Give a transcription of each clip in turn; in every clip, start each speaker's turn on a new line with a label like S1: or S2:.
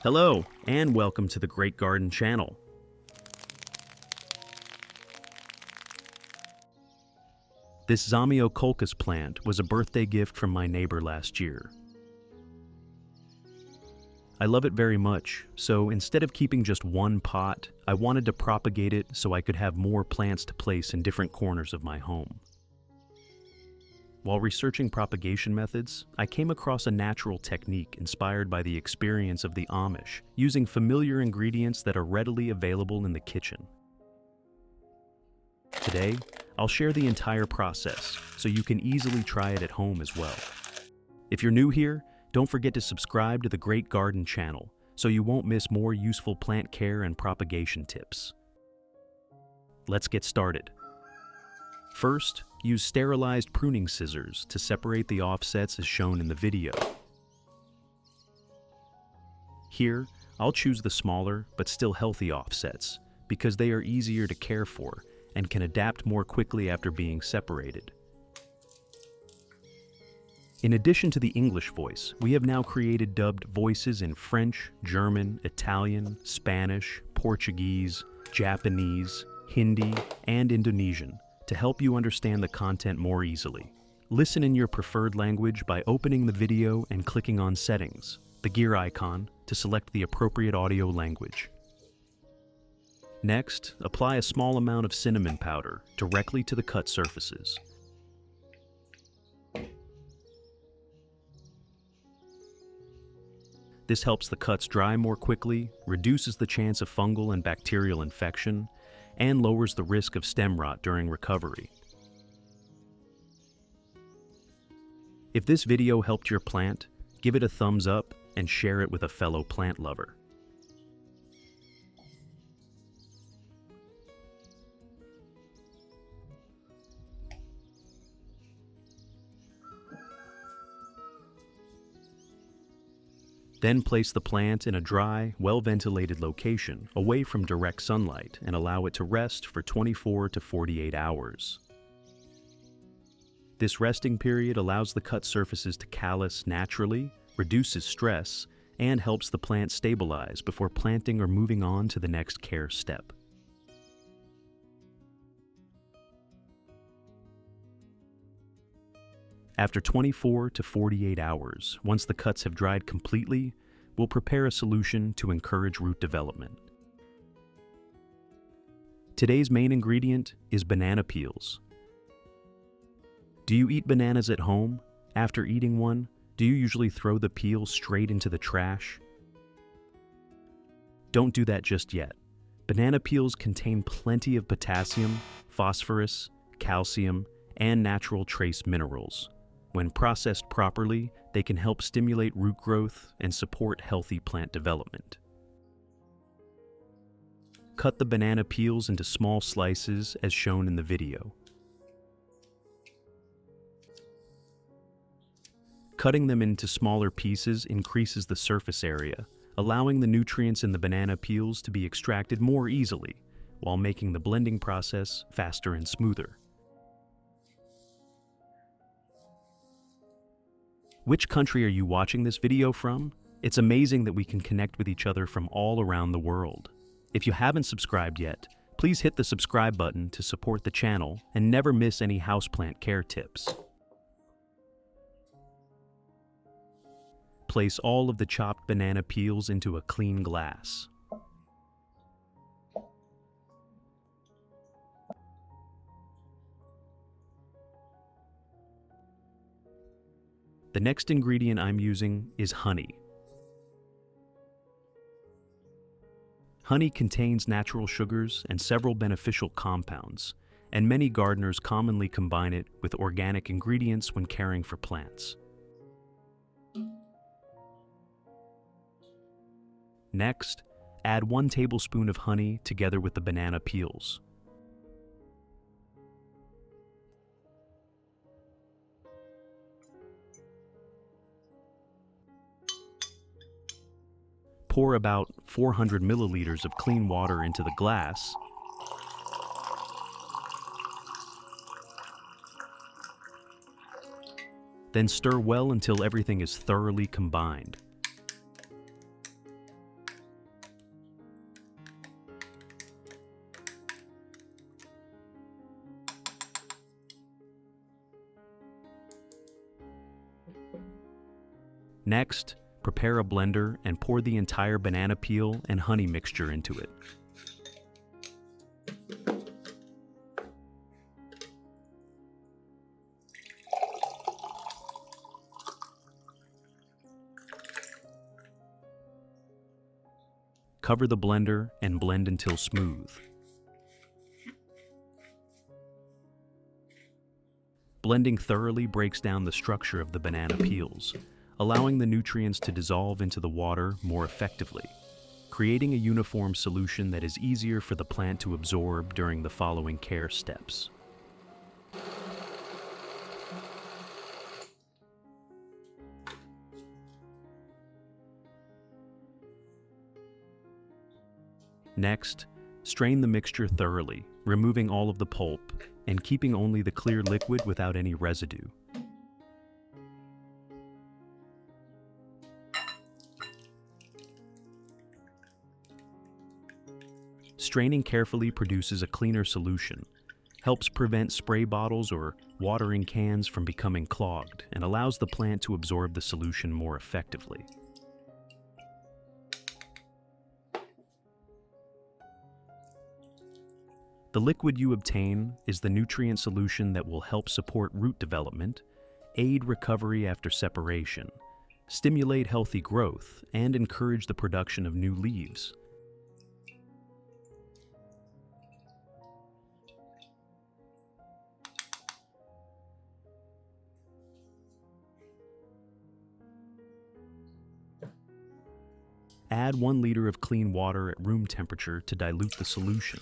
S1: Hello, and welcome to the Great Garden channel. This Zamioculcas plant was a birthday gift from my neighbor last year. I love it very much, so instead of keeping just one pot, I wanted to propagate it so I could have more plants to place in different corners of my home. While researching propagation methods, I came across a natural technique inspired by the experience of the Amish, using familiar ingredients that are readily available in the kitchen. Today, I'll share the entire process so you can easily try it at home as well. If you're new here, don't forget to subscribe to the Great Garden channel so you won't miss more useful plant care and propagation tips. Let's get started. First, use sterilized pruning scissors to separate the offsets as shown in the video. Here, I'll choose the smaller but still healthy offsets because they are easier to care for and can adapt more quickly after being separated. In addition to the English voice, we have now created dubbed voices in French, German, Italian, Spanish, Portuguese, Japanese, Hindi, and Indonesian to help you understand the content more easily. Listen in your preferred language by opening the video and clicking on Settings, the gear icon, to select the appropriate audio language. Next, apply a small amount of cinnamon powder directly to the cut surfaces. This helps the cuts dry more quickly, reduces the chance of fungal and bacterial infection, and lowers the risk of stem rot during recovery. If this video helped your plant, give it a thumbs up and share it with a fellow plant lover. Then place the plant in a dry, well-ventilated location away from direct sunlight and allow it to rest for 24 to 48 hours. This resting period allows the cut surfaces to callus naturally, reduces stress, and helps the plant stabilize before planting or moving on to the next care step. After 24 to 48 hours, once the cuts have dried completely, we'll prepare a solution to encourage root development. Today's main ingredient is banana peels. Do you eat bananas at home? After eating one, do you usually throw the peel straight into the trash? Don't do that just yet. Banana peels contain plenty of potassium, phosphorus, calcium, and natural trace minerals. When processed properly, they can help stimulate root growth and support healthy plant development. Cut the banana peels into small slices as shown in the video. Cutting them into smaller pieces increases the surface area, allowing the nutrients in the banana peels to be extracted more easily, while making the blending process faster and smoother. Which country are you watching this video from? It's amazing that we can connect with each other from all around the world. If you haven't subscribed yet, please hit the subscribe button to support the channel and never miss any houseplant care tips. Place all of the chopped banana peels into a clean glass. The next ingredient I'm using is honey. Honey contains natural sugars and several beneficial compounds, and many gardeners commonly combine it with organic ingredients when caring for plants. Next, add 1 tablespoon of honey together with the banana peels. Pour about 400 milliliters of clean water into the glass. Then stir well until everything is thoroughly combined. Next, prepare a blender and pour the entire banana peel and honey mixture into it. Cover the blender and blend until smooth. Blending thoroughly breaks down the structure of the banana peels, allowing the nutrients to dissolve into the water more effectively, creating a uniform solution that is easier for the plant to absorb during the following care steps. Next, strain the mixture thoroughly, removing all of the pulp and keeping only the clear liquid without any residue. Straining carefully produces a cleaner solution, helps prevent spray bottles or watering cans from becoming clogged, and allows the plant to absorb the solution more effectively. The liquid you obtain is the nutrient solution that will help support root development, aid recovery after separation, stimulate healthy growth, and encourage the production of new leaves. Add 1 liter of clean water at room temperature to dilute the solution.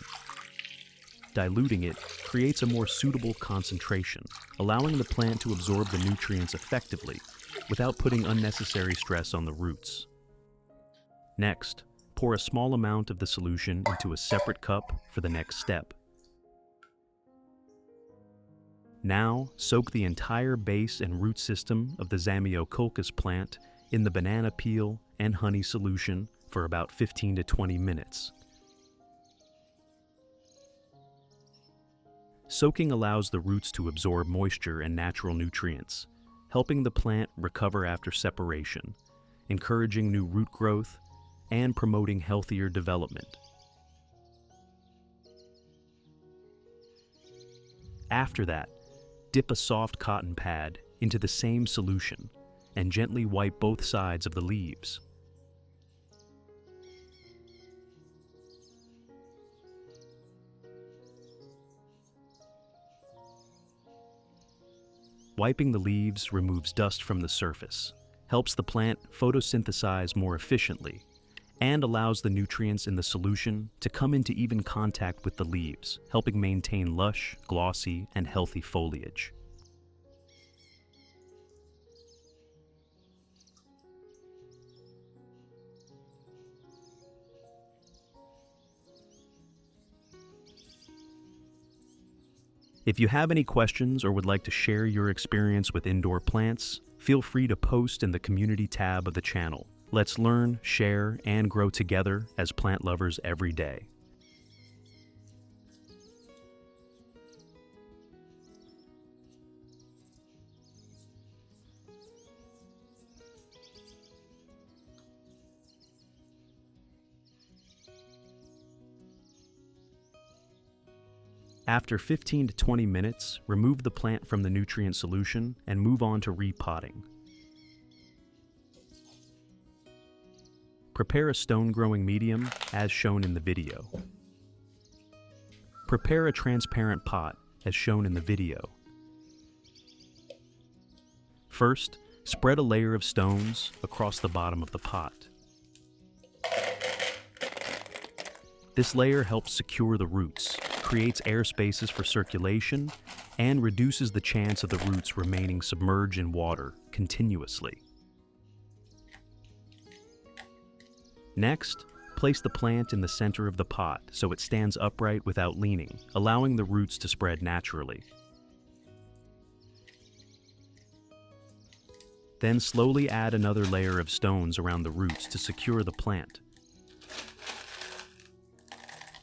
S1: Diluting it creates a more suitable concentration, allowing the plant to absorb the nutrients effectively without putting unnecessary stress on the roots. Next, pour a small amount of the solution into a separate cup for the next step. Now, soak the entire base and root system of the Zamioculcas plant in the banana peel and honey solution for about 15 to 20 minutes. Soaking allows the roots to absorb moisture and natural nutrients, helping the plant recover after separation, encouraging new root growth, and promoting healthier development. After that, dip a soft cotton pad into the same solution and gently wipe both sides of the leaves. Wiping the leaves removes dust from the surface, helps the plant photosynthesize more efficiently, and allows the nutrients in the solution to come into even contact with the leaves, helping maintain lush, glossy, and healthy foliage. If you have any questions or would like to share your experience with indoor plants, feel free to post in the community tab of the channel. Let's learn, share, and grow together as plant lovers every day. After 15 to 20 minutes, remove the plant from the nutrient solution and move on to repotting. Prepare a stone-growing medium as shown in the video. Prepare a transparent pot as shown in the video. First, spread a layer of stones across the bottom of the pot. This layer helps secure the roots, creates air spaces for circulation, and reduces the chance of the roots remaining submerged in water continuously. Next, place the plant in the center of the pot so it stands upright without leaning, allowing the roots to spread naturally. Then slowly add another layer of stones around the roots to secure the plant.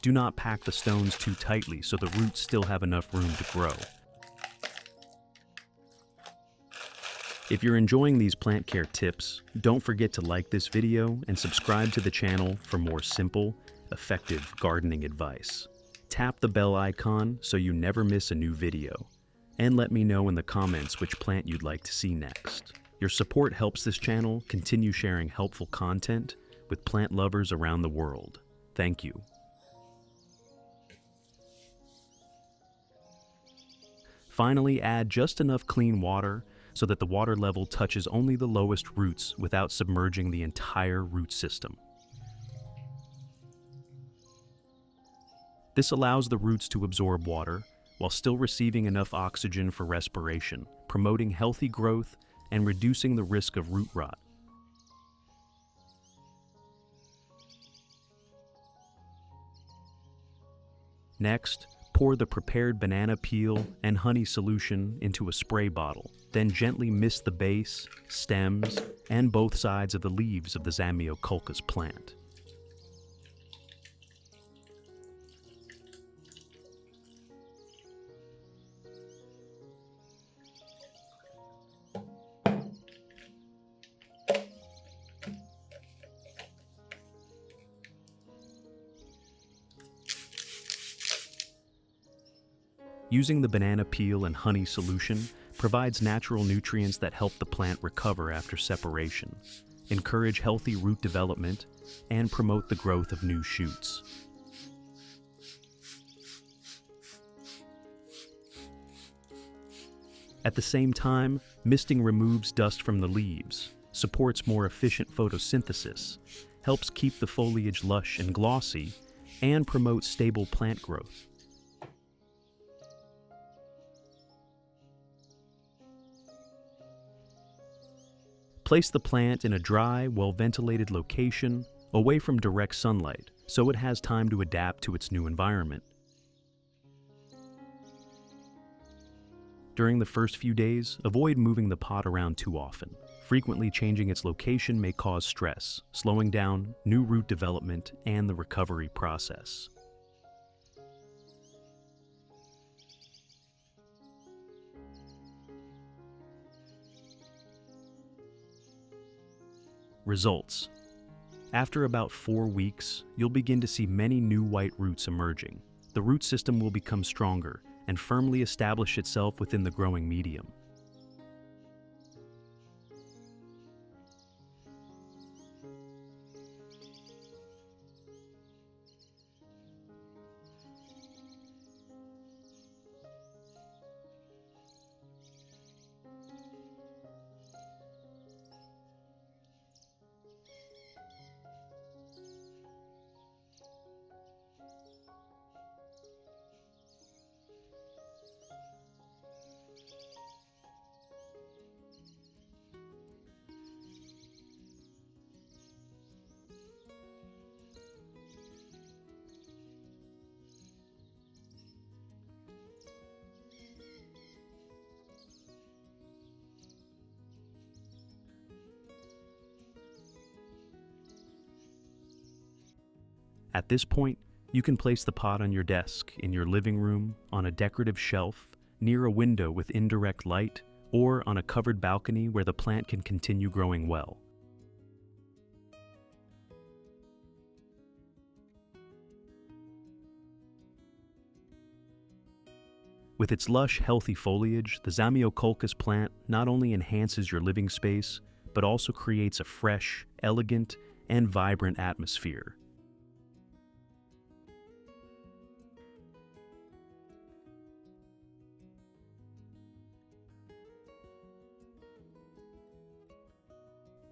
S1: Do not pack the stones too tightly so the roots still have enough room to grow. If you're enjoying these plant care tips, don't forget to like this video and subscribe to the channel for more simple, effective gardening advice. Tap the bell icon so you never miss a new video. And let me know in the comments which plant you'd like to see next. Your support helps this channel continue sharing helpful content with plant lovers around the world. Thank you. Finally, add just enough clean water so that the water level touches only the lowest roots without submerging the entire root system. This allows the roots to absorb water while still receiving enough oxygen for respiration, promoting healthy growth and reducing the risk of root rot. Next, pour the prepared banana peel and honey solution into a spray bottle. Then gently mist the base, stems, and both sides of the leaves of the Zamioculcas plant. Using the banana peel and honey solution provides natural nutrients that help the plant recover after separation, encourage healthy root development, and promote the growth of new shoots. At the same time, misting removes dust from the leaves, supports more efficient photosynthesis, helps keep the foliage lush and glossy, and promotes stable plant growth. Place the plant in a dry, well-ventilated location, away from direct sunlight, so it has time to adapt to its new environment. During the first few days, avoid moving the pot around too often. Frequently changing its location may cause stress, slowing down new root development and the recovery process. Results. After about 4 weeks, you'll begin to see many new white roots emerging. The root system will become stronger and firmly establish itself within the growing medium. At this point, you can place the pot on your desk, in your living room, on a decorative shelf, near a window with indirect light, or on a covered balcony where the plant can continue growing well. With its lush, healthy foliage, the Zamioculcas plant not only enhances your living space, but also creates a fresh, elegant, and vibrant atmosphere.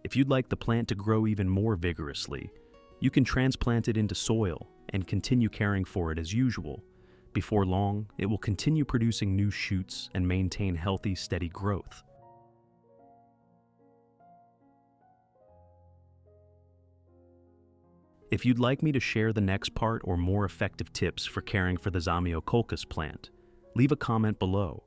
S1: If you'd like the plant to grow even more vigorously, you can transplant it into soil and continue caring for it as usual. Before long, it will continue producing new shoots and maintain healthy, steady growth. If you'd like me to share the next part or more effective tips for caring for the Zamioculcas plant, leave a comment below.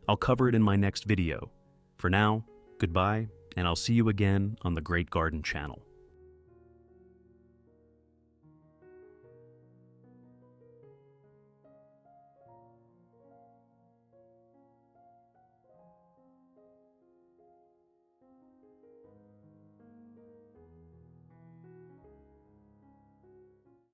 S1: I'll cover it in my next video. For now, goodbye, and I'll see you again on the Great Garden channel.